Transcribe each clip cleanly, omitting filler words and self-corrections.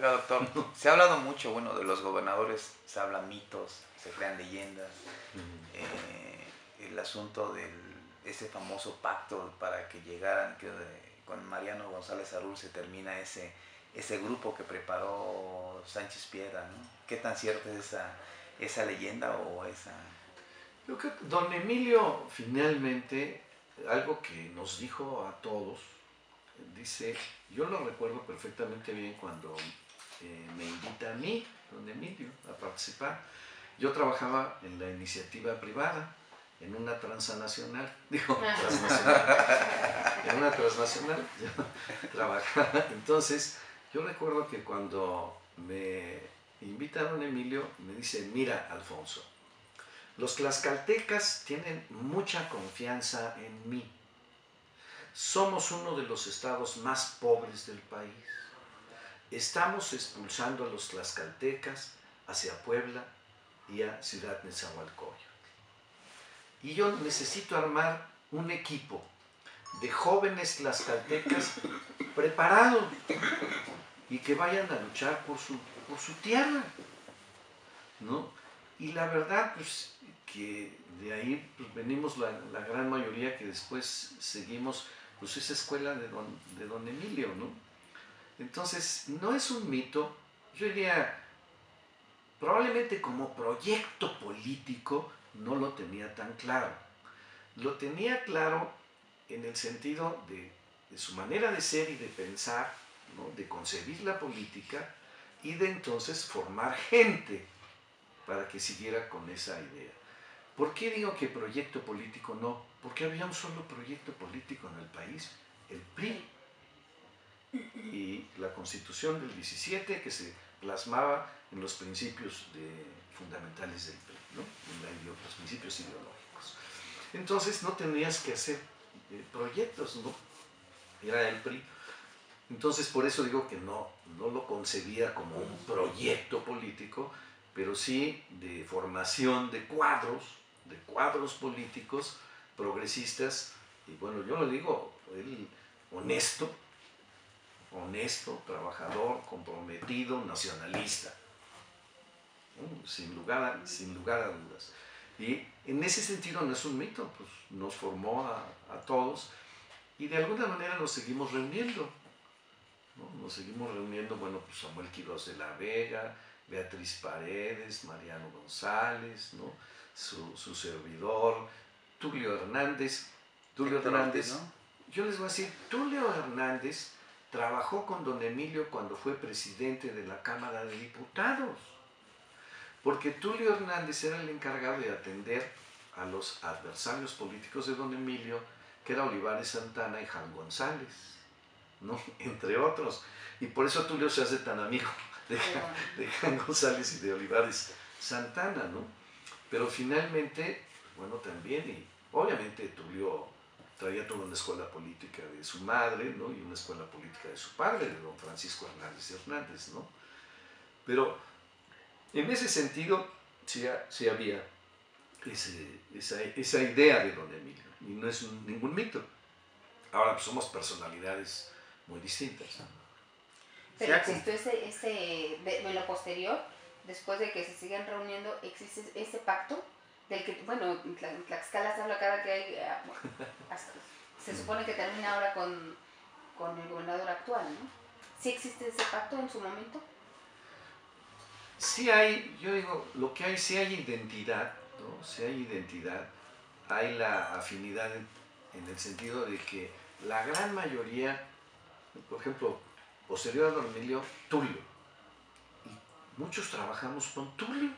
Oiga, doctor, se ha hablado mucho, bueno, de los gobernadores, se hablan mitos, se crean leyendas, el asunto de ese famoso pacto para que llegaran, que con Mariano González Arús se termina ese grupo que preparó Sánchez Piedra, ¿no? ¿Qué tan cierta es esa leyenda o esa...? Yo creo que don Emilio finalmente, algo que nos dijo a todos, dice, yo lo recuerdo perfectamente bien cuando me invita a mí, don Emilio, a participar. Yo trabajaba en la iniciativa privada, en una transnacional, digo, transnacional, en una transnacional, yo trabajaba. Entonces, yo recuerdo que cuando me invita a don Emilio, me dice, mira, Alfonso, los tlaxcaltecas tienen mucha confianza en mí. Somos uno de los estados más pobres del país. Estamos expulsando a los tlaxcaltecas hacia Puebla y a Ciudad Nezahualcóyotl. Y yo necesito armar un equipo de jóvenes tlaxcaltecas preparados y que vayan a luchar por su tierra, ¿no? Y la verdad, pues, que de ahí pues, venimos la gran mayoría que después seguimos pues esa escuela de don Emilio, ¿no? Entonces, no es un mito, yo diría, probablemente como proyecto político no lo tenía tan claro. Lo tenía claro en el sentido de su manera de ser y de pensar, ¿no? De concebir la política y de entonces formar gente para que siguiera con esa idea. ¿Por qué digo que proyecto político no? Porque había un solo proyecto político en el país, el PRI. Y la Constitución del 17 que se plasmaba en los principios fundamentales del PRI, ¿no? En los principios ideológicos. Entonces no tenías que hacer proyectos, ¿no? Era el PRI. Entonces por eso digo que no lo concebía como un proyecto político, pero sí de formación de cuadros políticos progresistas, y bueno, yo lo digo, él honesto, trabajador, comprometido, nacionalista, ¿no? sin lugar a dudas. Y en ese sentido no es un mito, pues nos formó a todos y de alguna manera nos seguimos reuniendo, ¿no? Nos seguimos reuniendo, bueno, pues Samuel Quirós de la Vega, Beatriz Paredes, Mariano González, ¿no? Su servidor, Tulio Hernández. Tulio Hernández, Ortiz, ¿no? Yo les voy a decir, Tulio Hernández trabajó con don Emilio cuando fue presidente de la Cámara de Diputados, porque Tulio Hernández era el encargado de atender a los adversarios políticos de don Emilio, que era Olivares Santana y Jan González, ¿no? Entre otros. Y por eso Tulio se hace tan amigo de Jan González y de Olivares Santana, ¿no? Pero finalmente, bueno, también, y obviamente Tulio traía toda una escuela política de su madre, ¿no? Y una escuela política de su padre, de don Francisco Hernández, ¿no? Pero en ese sentido sí había esa idea de don Emilio, y no es ningún mito. Ahora pues somos personalidades muy distintas. Pero existió en lo posterior, después de que se sigan reuniendo, existe ese pacto del que, bueno, en Tlaxcala se habla cada que hay, se supone que termina ahora con el gobernador actual, ¿no? ¿Sí existe ese pacto en su momento? Sí hay, yo digo, lo que hay, sí hay identidad, ¿no? Sí hay identidad, hay la afinidad en el sentido de que la gran mayoría, por ejemplo, posterior a don Emilio, Tulio, y muchos trabajamos con Tulio,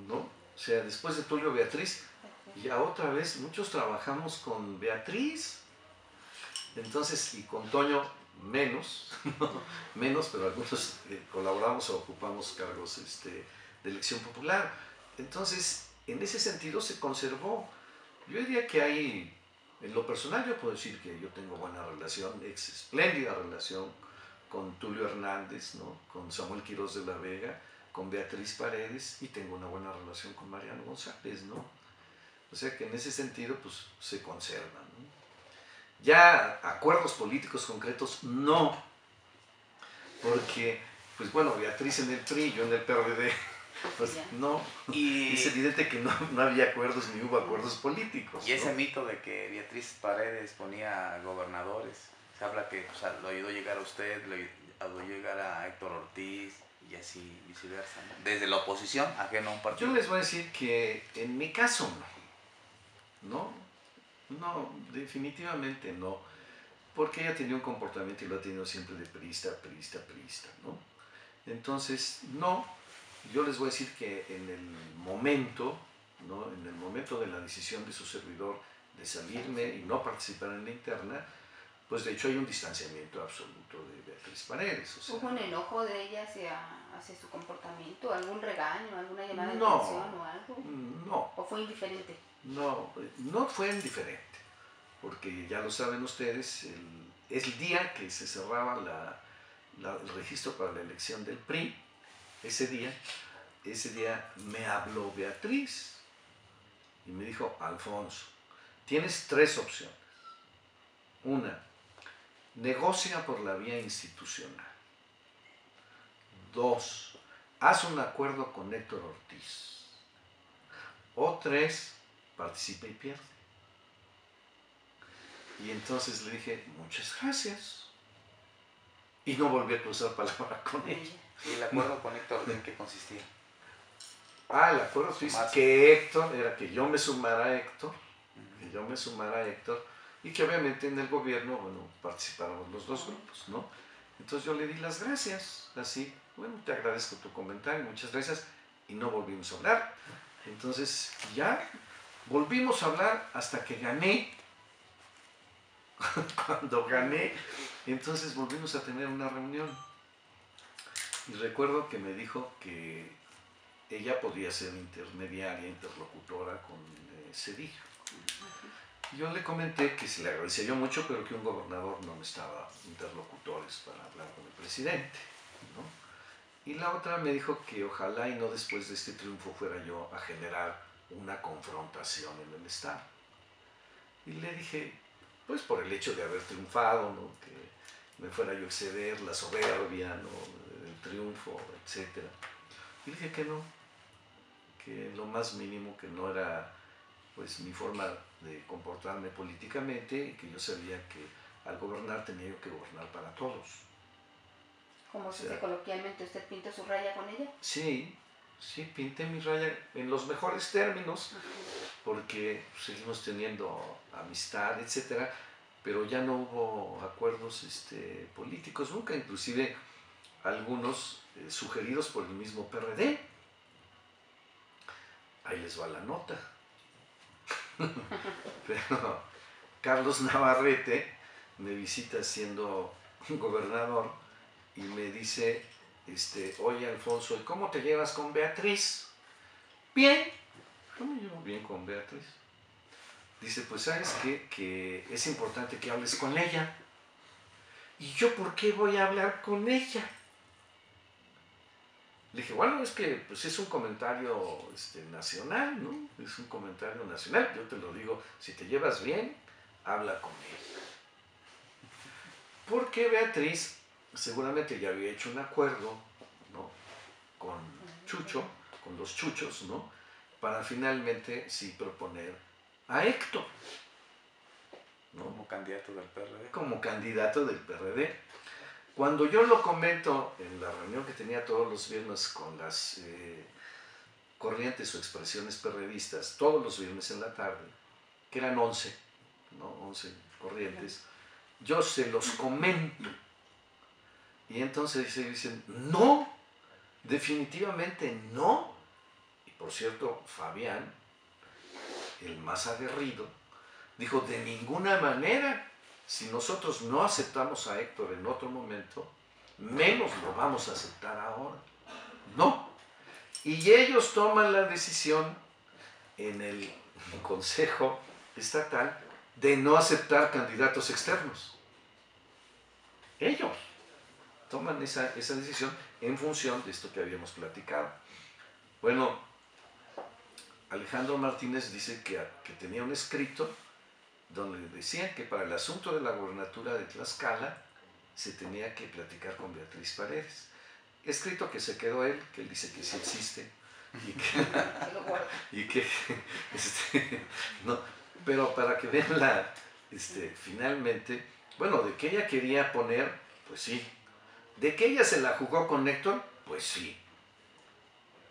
¿no? O sea, después de Tulio, Beatriz, ya otra vez muchos trabajamos con Beatriz, entonces, y con Toño menos, menos, pero algunos colaboramos o ocupamos cargos de elección popular. Entonces, en ese sentido se conservó. Yo diría que hay, en lo personal yo puedo decir que yo tengo buena relación, espléndida relación con Tulio Hernández, ¿no? Con Samuel Quirós de la Vega, con Beatriz Paredes, y tengo una buena relación con Mariano González, ¿no? O sea que en ese sentido pues se conservan, ¿no? Ya acuerdos políticos concretos no, porque, pues bueno, Beatriz en el PRI, yo en el PRD, pues no, es evidente que no había acuerdos ni hubo acuerdos políticos. Y ese mito de que Beatriz Paredes ponía gobernadores, se habla que lo ayudó a llegar a usted, le ayudó a llegar a Héctor Ortiz y así viceversa, ¿no? Desde la oposición, ajeno a un partido. Yo les voy a decir que en mi caso no, definitivamente no, porque ella tenía un comportamiento y lo ha tenido siempre de priista, ¿no? Entonces, no, yo les voy a decir que en el momento, ¿no? En el momento de la decisión de su servidor de salirme y no participar en la interna, pues de hecho hay un distanciamiento absoluto de Beatriz Paredes. O sea, ¿hubo un enojo de ella hacia su comportamiento? ¿Algún regaño, alguna llamada de atención o algo? No. ¿O fue indiferente? No fue indiferente, porque ya lo saben ustedes, el día que se cerraba el registro para la elección del PRI, ese día me habló Beatriz y me dijo: Alfonso, tienes 3 opciones. Una, negocia por la vía institucional. 2, haz un acuerdo con Héctor Ortiz. O 3, participa y pierde. Y entonces le dije: muchas gracias. Y no volví a cruzar palabra con ella. ¿Y el acuerdo con Héctor en qué consistía? El acuerdo que Héctor, era que yo me sumara a Héctor, y que obviamente en el gobierno, bueno, participáramos los 2 grupos, ¿no? Entonces yo le di las gracias, así: bueno, te agradezco tu comentario, muchas gracias, y no volvimos a hablar. Entonces ya volvimos a hablar hasta que gané. Cuando gané, entonces volvimos a tener una reunión. Y recuerdo que me dijo que ella podía ser intermediaria, interlocutora con Cedillo. Yo le comenté que se le agradecía yo mucho, pero que un gobernador no necesitaba interlocutores para hablar con el presidente, ¿no? Y la otra me dijo que ojalá y no después de este triunfo fuera yo a generar una confrontación en el Estado. Y le dije, pues por el hecho de haber triunfado, ¿no? Que me fuera yo a exceder la soberbia, ¿no? El triunfo, etc. Y dije que no, que lo más mínimo, que no era pues mi forma de comportarme políticamente, y que yo sabía que al gobernar tenía yo que gobernar para todos. ¿Cómo se dice coloquialmente? ¿Usted pintó su raya con ella? Sí, pinté mi raya en los mejores términos, porque seguimos teniendo amistad, etcétera, pero ya no hubo acuerdos políticos nunca, inclusive algunos sugeridos por el mismo PRD. Ahí les va la nota. Pero Carlos Navarrete me visita siendo gobernador y me dice: oye, Alfonso, ¿y cómo te llevas con Beatriz? Bien. Yo me llevo bien con Beatriz. Dice: pues sabes qué, que es importante que hables con ella. ¿Y yo por qué voy a hablar con ella? Le dije: bueno, es que pues es un comentario nacional, ¿no? Es un comentario nacional. Yo te lo digo, si te llevas bien, habla con ella. Porque Beatriz seguramente ya había hecho un acuerdo, ¿no? Con Chucho, con los Chuchos, ¿no? Para finalmente sí proponer a Héctor, ¿no? Como candidato del PRD. Como candidato del PRD. Cuando yo lo comento en la reunión que tenía todos los viernes con las corrientes o expresiones perredistas, todos los viernes en la tarde, que eran 11, ¿no? 11 corrientes, yo se los comento. Y entonces dicen: no, definitivamente no. Y por cierto, Fabián, el más aguerrido, dijo: de ninguna manera. Si nosotros no aceptamos a Héctor en otro momento, menos lo vamos a aceptar ahora. No. Y ellos toman la decisión en el Consejo Estatal de no aceptar candidatos externos. Ellos toman esa decisión en función de esto que habíamos platicado. Bueno, Alejandro Martínez dice que tenía un escrito donde decía que para el asunto de la gobernatura de Tlaxcala, se tenía que platicar con Beatriz Paredes. Escrito que se quedó él, que él dice que sí existe, y que no, pero para que vean finalmente, bueno, de que ella quería poner, pues sí, de que ella se la jugó con Héctor, pues sí.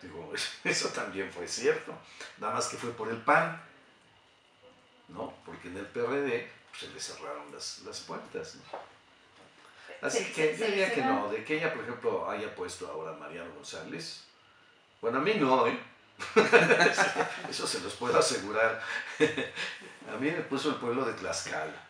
Digo, eso también fue cierto, nada más que fue por el PAN, ¿no? Porque en el PRD pues, se le cerraron las puertas, ¿no? Así que yo diría que no, de que ella, por ejemplo, haya puesto ahora a Mariano González, bueno, a mí no, ¿eh? Eso se los puedo asegurar. A mí me puso el pueblo de Tlaxcala.